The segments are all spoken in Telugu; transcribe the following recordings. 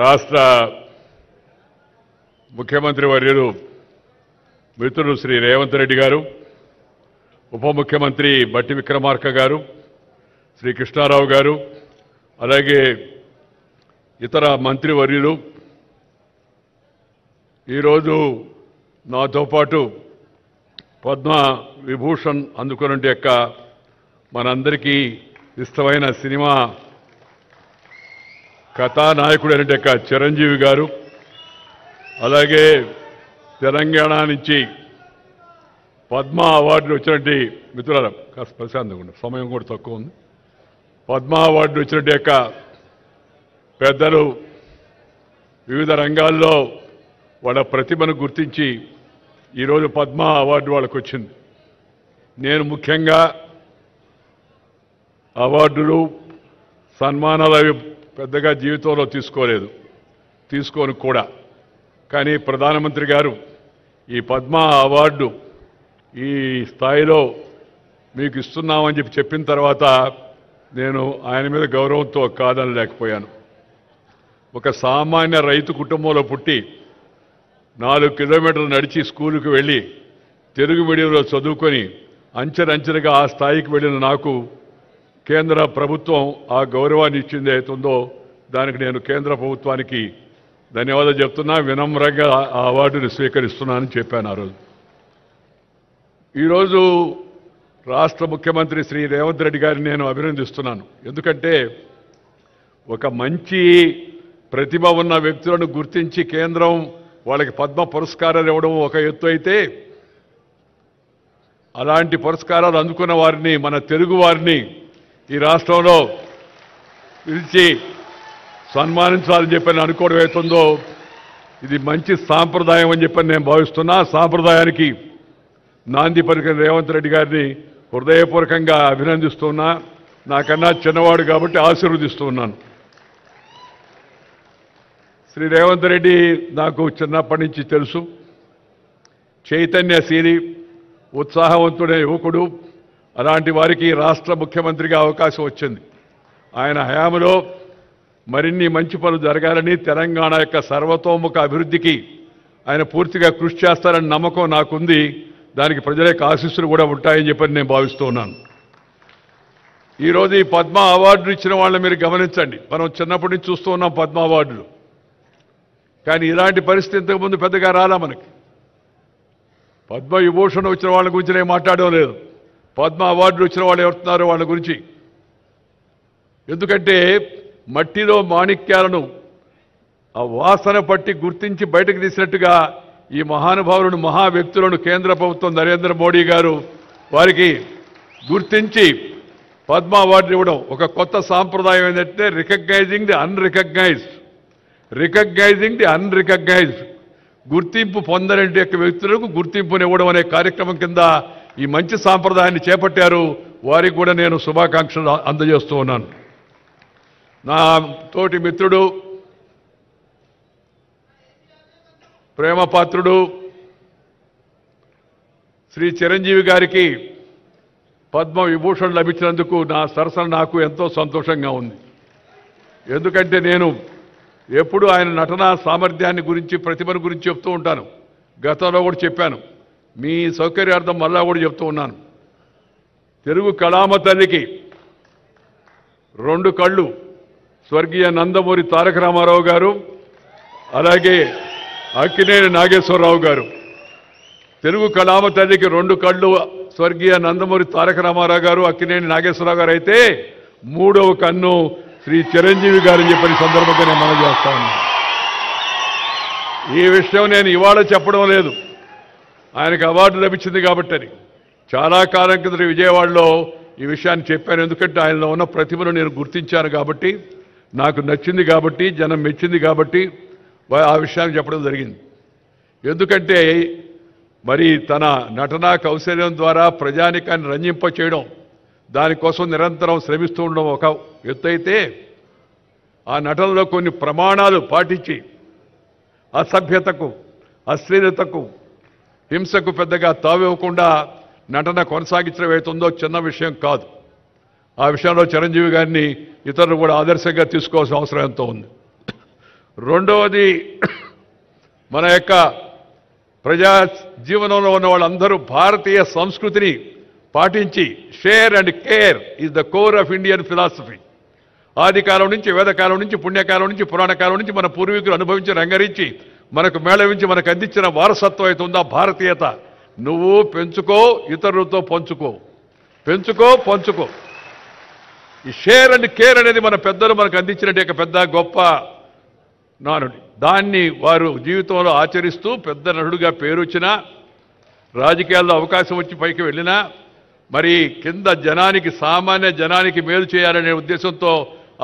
రాష్ట్ర ముఖ్యమంత్రి వర్యులు మిత్రులు శ్రీ రేవంత్ రెడ్డి గారు, ఉప ముఖ్యమంత్రి బట్టి విక్రమార్క గారు, శ్రీ కృష్ణారావు గారు, అలాగే ఇతర మంత్రివర్యులు ఈరోజు నాతో పాటు పద్మ విభూషణ్ అందుకున్నట్టు యొక్క మనందరికీ ఇష్టమైన సినిమా కథానాయకుడైన యొక్క చిరంజీవి గారు, అలాగే తెలంగాణ నుంచి పద్మ అవార్డులు వచ్చినట్టు మిత్రుల కాస్త ప్రశాంతంగా ఉండే సమయం కూడా తక్కువ ఉంది. పద్మ అవార్డులు వచ్చినట్టు యొక్క పెద్దలు వివిధ రంగాల్లో వాళ్ళ ప్రతిభను గుర్తించి ఈరోజు పద్మ అవార్డు వాళ్ళకు వచ్చింది. నేను ముఖ్యంగా అవార్డులు సన్మానాలు అవి పెద్దగా జీవితంలో తీసుకోను కూడా. కానీ ప్రధానమంత్రి గారు ఈ పద్మ అవార్డు ఈ స్థాయిలో మీకు ఇస్తున్నామని చెప్పిన తర్వాత నేను ఆయన మీద గౌరవంతో కాదనలేకపోయాను. ఒక సామాన్య రైతు కుటుంబంలో పుట్టి 4 కిలోమీటర్లు నడిచి స్కూలుకు వెళ్ళి తెలుగు మీడియంలో చదువుకొని అంచెలంచెలుగా ఆ స్థాయికి వెళ్ళిన నాకు కేంద్ర ప్రభుత్వం ఆ గౌరవాన్ని ఇచ్చింది అవుతుందో దానికి నేను కేంద్ర ప్రభుత్వానికి ధన్యవాదాలు చెప్తున్నా. వినమ్రంగా ఆ అవార్డుని స్వీకరిస్తున్నానని చెప్పాను ఆ రోజు. ఈరోజు రాష్ట్ర ముఖ్యమంత్రి శ్రీ రేవంత్ రెడ్డి గారిని నేను అభినందిస్తున్నాను. ఎందుకంటే ఒక మంచి ప్రతిభ ఉన్న వ్యక్తులను గుర్తించి కేంద్రం వాళ్ళకి పద్మ పురస్కారాలు ఇవ్వడం ఒక ఎత్తు అయితే, అలాంటి పురస్కారాలు అందుకున్న వారిని, మన తెలుగు వారిని ఈ రాష్ట్రంలో పిలిచి సన్మానించాలని చెప్పి అనుకోవడం అవుతుందో ఇది మంచి సాంప్రదాయం అని చెప్పని నేను భావిస్తున్నా. సాంప్రదాయానికి నాంది పలికిన రేవంత్ రెడ్డి గారిని హృదయపూర్వకంగా అభినందిస్తున్నా. నాకన్నా చిన్నవాడు కాబట్టి ఆశీర్వదిస్తున్నాను. శ్రీ రేవంత్ రెడ్డి నాకు చిన్నప్పటి నుంచి తెలుసు. చైతన్యశీలి, ఉత్సాహవంతుడైన యువకుడు. అలాంటి వారికి రాష్ట్ర ముఖ్యమంత్రిగా అవకాశం వచ్చింది. ఆయన హయాంలో మరిన్ని మంచి పనులు జరగాలని, తెలంగాణ యొక్క సర్వతోముఖ అభివృద్ధికి ఆయన పూర్తిగా కృషి చేస్తారని నమ్మకం నాకుంది. దానికి ప్రజల యొక్క ఆశీస్సులు కూడా ఉంటాయని చెప్పని నేను భావిస్తూ ఉన్నాను. ఈరోజు ఈ పద్మ అవార్డులు ఇచ్చిన వాళ్ళని మీరు గమనించండి. మనం చిన్నప్పటి నుంచి చూస్తూ ఉన్నాం పద్మ అవార్డులు. కానీ ఇలాంటి పరిస్థితి ఇంతకుముందు పెద్దగా రాలా మనకి. పద్మ విభూషణ్ వచ్చిన వాళ్ళ గురించి నేను మాట్లాడడం లేదు. పద్మ అవార్డులు వచ్చిన వాళ్ళు ఎవరుతున్నారో వాళ్ళ గురించి. ఎందుకంటే మట్టిలో మాణిక్యాలను ఆ వాసన పట్టి గుర్తించి బయటకు తీసినట్టుగా ఈ మహానుభావులను, మహా వ్యక్తులను కేంద్ర ప్రభుత్వం నరేంద్ర మోడీ గారు వారికి గుర్తించి పద్మ అవార్డులు ఇవ్వడం ఒక కొత్త సాంప్రదాయం. ఏంటంటే రికగ్నైజింగ్ ది అన్రికగ్నైజ్డ్ గుర్తింపు పొందని యొక్క వ్యక్తులకు గుర్తింపునివ్వడం అనే కార్యక్రమం కింద ఈ మంచి సాంప్రదాయాన్ని చేపట్టారు. వారికి కూడా నేను శుభాకాంక్షలు అందజేస్తూ ఉన్నాను. నా తోటి మిత్రుడు, ప్రేమపాత్రుడు శ్రీ చిరంజీవి గారికి పద్మ విభూషణ్ లభించినందుకు నా సరసన నాకు ఎంతో సంతోషంగా ఉంది. ఎందుకంటే నేను ఎప్పుడు ఆయన నటనా సామర్థ్యాన్ని గురించి, ప్రతిభను గురించి చెప్తూ ఉంటాను. గతంలో కూడా చెప్పాను. మీ సౌకర్యార్థం మళ్ళా కూడా చెప్తూ ఉన్నాను. తెలుగు కళామ తల్లికి 2 కళ్ళు స్వర్గీయ నందమూరి తారక రామారావు గారు, అలాగే అక్కినేని నాగేశ్వరరావు గారు. తెలుగు కళామ తల్లికి 2 కళ్ళు స్వర్గీయ నందమూరి తారక రామారావు గారు, అక్కినేని నాగేశ్వరరావు గారు అయితే 3వ కన్ను శ్రీ చిరంజీవి గారని చెప్పని సందర్భంగా నేను మనం చేస్తా ఉన్నాను. ఈ విషయం నేను ఇవాళ చెప్పడం లేదు, ఆయనకు అవార్డు లభించింది కాబట్టి. చాలా కాలం కింద విజయవాడలో ఈ విషయాన్ని చెప్పాను. ఎందుకంటే ఆయనలో ఉన్న ప్రతిభను నేను గుర్తించాను కాబట్టి, నాకు నచ్చింది కాబట్టి, జనం మెచ్చింది కాబట్టి ఆ విషయాన్ని చెప్పడం జరిగింది. ఎందుకంటే మరి తన నటనా కౌశల్యం ద్వారా ప్రజానికాన్ని రంజింప చేయడం, దానికోసం నిరంతరం శ్రమిస్తూ ఉండడం ఒక ఎత్తు అయితే, ఆ నటనలో కొన్ని ప్రమాణాలు పాటించి అసభ్యతకు, అశ్లీలతకు, హింసకు పెద్దగా తావివ్వకుండా నటన కొనసాగించడం అవుతుందో చిన్న విషయం కాదు. ఆ విషయంలో చిరంజీవి గారిని ఇతరులు కూడా ఆదర్శంగా తీసుకోవాల్సిన అవసరం ఎంతో ఉంది. రెండవది మన యొక్క ప్రజా జీవనంలో ఉన్న వాళ్ళందరూ భారతీయ సంస్కృతిని పాటించి share and care is the core of Indian philosophy. ఆదికాలం నుంచి, వేదకాలం నుంచి, పుణ్యకాలం నుంచి, పురాణకాలం నుంచి మన పూర్వీకులు అనుభవించి రంగరించి మనకు మేళవించి మనకు అందించిన వారసత్వం అయితే ఉందా భారతీయత, నువ్వు పెంచుకో, ఇతరులతో పంచుకో, పెంచుకో, పంచుకో. ఈ షేర్ అండ్ కేర్ అనేది మన పెద్దలు మనకు అందించినట్టు పెద్ద గొప్ప నానుడి. దాన్ని వారు జీవితంలో ఆచరిస్తూ పెద్ద నటుడుగా పేరొచ్చినా, రాజకీయాల్లో అవకాశం వచ్చి పైకి వెళ్ళినా, మరి కింద జనానికి, సామాన్య జనానికి మేలు చేయాలనే ఉద్దేశంతో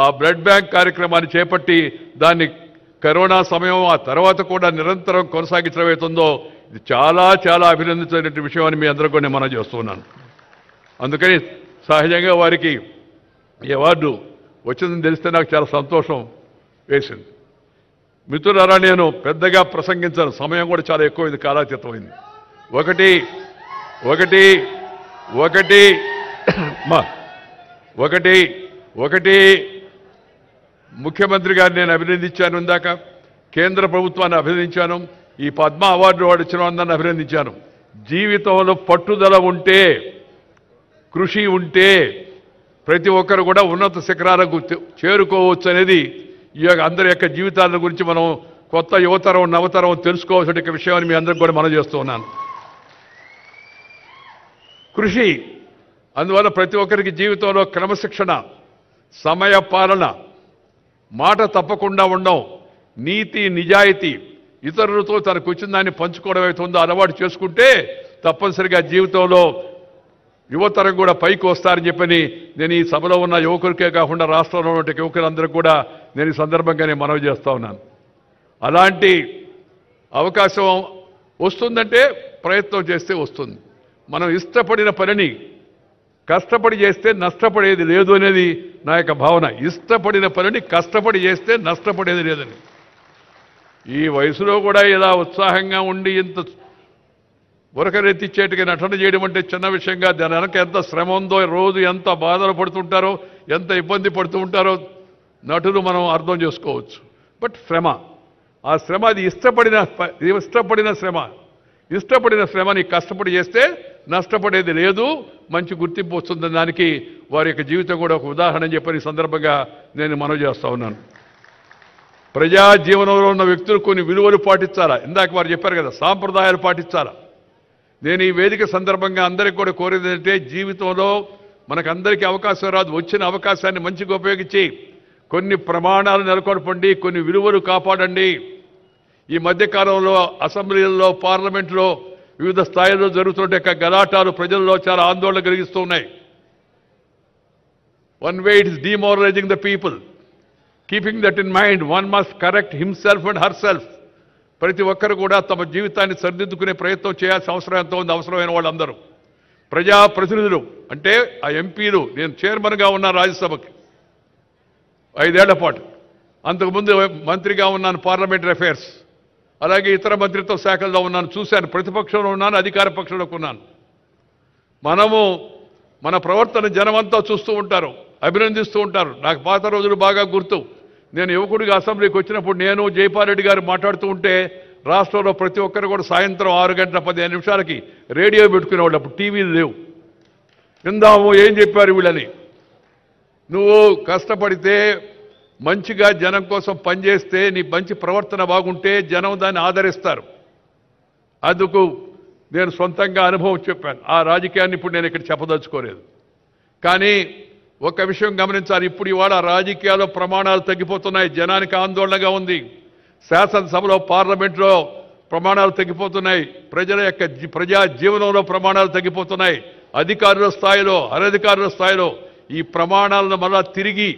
ఆ బ్లడ్ బ్యాంక్ కార్యక్రమాన్ని చేపట్టి దాన్ని కరోనా సమయం ఆ తర్వాత కూడా నిరంతరం కొనసాగించడం అవుతుందో ఇది చాలా చాలా అభినందించిన విషయం అని మీ అందరూ కూడా నేను మనం చేస్తున్నాను. అందుకని సహజంగా వారికి ఈ అవార్డు వచ్చిందని తెలిస్తే నాకు చాలా సంతోషం వేసింది. మిత్రులారా, నేను పెద్దగా ప్రసంగించాను, సమయం కూడా చాలా ఎక్కువైంది, కాలాతీతమైంది. ఒకటి ఒకటి ఒకటి ఒకటి ఒకటి ముఖ్యమంత్రి గారిని నేను అభినందించాను, ఇందాక కేంద్ర ప్రభుత్వాన్ని అభినందించాను, ఈ పద్మ అవార్డు వాడు ఇచ్చిన అందరిని అభినందించాను. జీవితంలో పట్టుదల ఉంటే, కృషి ఉంటే ప్రతి ఒక్కరు కూడా ఉన్నత శిఖరాలకు చేరుకోవచ్చు అనేది ఈ అందరి యొక్క జీవితాల గురించి మనం కొత్త యువతరం, నవతరం తెలుసుకోవాల్సిన విషయాన్ని మీ అందరికి కూడా మనం చేస్తూ ఉన్నాను. కృషి, అందువల్ల ప్రతి ఒక్కరికి జీవితంలో క్రమశిక్షణ, సమయ పాలన, మాట తప్పకుండా ఉండడం, నీతి, నిజాయితీ, ఇతరులతో తనకు వచ్చిన దాన్ని పంచుకోవడం అవుతుందో అలవాటు చేసుకుంటే తప్పనిసరిగా జీవితంలో యువతరం కూడా పైకి వస్తారని చెప్పని నేను ఈ సభలో ఉన్న యువకులకే కాకుండా రాష్ట్రంలో ఉన్న యువకులందరికీ కూడా నేను ఈ సందర్భంగానే మనవి చేస్తూ ఉన్నాను. అలాంటి అవకాశం వస్తుందంటే ప్రయత్నం చేస్తే వస్తుంది. మనం ఇష్టపడిన పనిని కష్టపడి చేస్తే నష్టపడేది లేదు అనేది నా యొక్క భావన. ఇష్టపడిన పనిని కష్టపడి చేస్తే నష్టపడేది లేదని. ఈ వయసులో కూడా ఇలా ఉత్సాహంగా ఉండి ఇంత ఉరకరెత్తిచ్చేట్టుగా నటన చేయడం అంటే చిన్న విషయంగా, దాని వెనక ఎంత శ్రమ ఉందో, రోజు ఎంత బాధలు పడుతుంటారో, ఎంత ఇబ్బంది పడుతూ ఉంటారో నటులు మనం అర్థం చేసుకోవచ్చు. బట్ శ్రమ, ఆ శ్రమ అది ఇష్టపడిన శ్రమ. ఇష్టపడిన శ్రమని కష్టపడి చేస్తే నష్టపడేది లేదు, మంచి గుర్తింపు వస్తుందని దానికి వారి యొక్క జీవితం కూడా ఒక ఉదాహరణ అని చెప్పని సందర్భంగా నేను మనవి చేస్తూ ఉన్నాను. ప్రజా జీవనంలో ఉన్న వ్యక్తులు కొన్ని విలువలు పాటించాలా. ఇందాక వారు చెప్పారు కదా, సాంప్రదాయాలు పాటించాలా. నేను ఈ వేదిక సందర్భంగా అందరికీ కూడా కోరేది ఏంటంటే, జీవితంలో మనకందరికీ అవకాశం రాదు, వచ్చిన అవకాశాన్ని మంచిగా ఉపయోగించి కొన్ని ప్రమాణాలు నెలకొల్పండి, కొన్ని విలువలు కాపాడండి. ఈ మధ్యకాలంలో అసెంబ్లీల్లో, పార్లమెంట్లో వివిధ స్థాయిల్లో జరుగుతుంటే గలాటాలు ప్రజల్లో చాలా ఆందోళన కలిగిస్తూ ఉన్నాయి. One way it is demoralising the people. Keeping that in mind, one must correct himself and herself. ప్రతి ఒక్కరు కూడా తమ జీవితాన్ని సరిదిద్దుకునే ప్రయత్నం చేయాల్సిన అవసరం ఎంతో ఉంది. అవసరమైన వాళ్ళందరూ ప్రజాప్రతినిధులు అంటే ఆ ఎంపీలు, నేను చైర్మన్గా ఉన్నాను రాజ్యసభకి 5 ఏళ్ల పాటు, అంతకుముందు మంత్రిగా ఉన్నాను పార్లమెంటరీ అఫైర్స్, అలాగే ఇతర మంత్రిత్వ శాఖల్లో ఉన్నాను, చూశాను. ప్రతిపక్షంలో ఉన్నాను, అధికార పక్షంలోకి ఉన్నాను. మనము మన ప్రవర్తన జనమంతా చూస్తూ ఉంటారు, అభినందిస్తూ ఉంటారు. నాకు పాత రోజులు బాగా గుర్తు. నేను యువకుడిగా అసెంబ్లీకి వచ్చినప్పుడు నేను జైపాల్రెడ్డి గారు మాట్లాడుతూ ఉంటే రాష్ట్రంలో ప్రతి ఒక్కరు కూడా సాయంత్రం 6:15 రేడియో పెట్టుకునేవాళ్ళు. అప్పుడు టీవీలు లేవు. విందాము ఏం చెప్పారు వీళ్ళని. నువ్వు కష్టపడితే, మంచిగా జనం కోసం పనిచేస్తే, నీ మంచి ప్రవర్తన బాగుంటే జనం దాన్ని ఆదరిస్తారు. అందుకు నేను సొంతంగా అనుభవం చెప్పాను. ఆ రాజకీయాన్ని ఇప్పుడు నేను ఇక్కడ చెప్పదలుచుకోలేదు. కానీ ఒక విషయం గమనించాలి, ఇప్పుడు ఇవాళ రాజకీయాల్లో ప్రమాణాలు తగ్గిపోతున్నాయి, జనానికి ఆందోళనగా ఉంది. శాసనసభలో, పార్లమెంట్లో ప్రమాణాలు తగ్గిపోతున్నాయి, ప్రజల యొక్క ప్రజా జీవనంలో ప్రమాణాలు తగ్గిపోతున్నాయి. అధికారుల స్థాయిలో, అనధికారుల స్థాయిలో ఈ ప్రమాణాలను మళ్ళా తిరిగి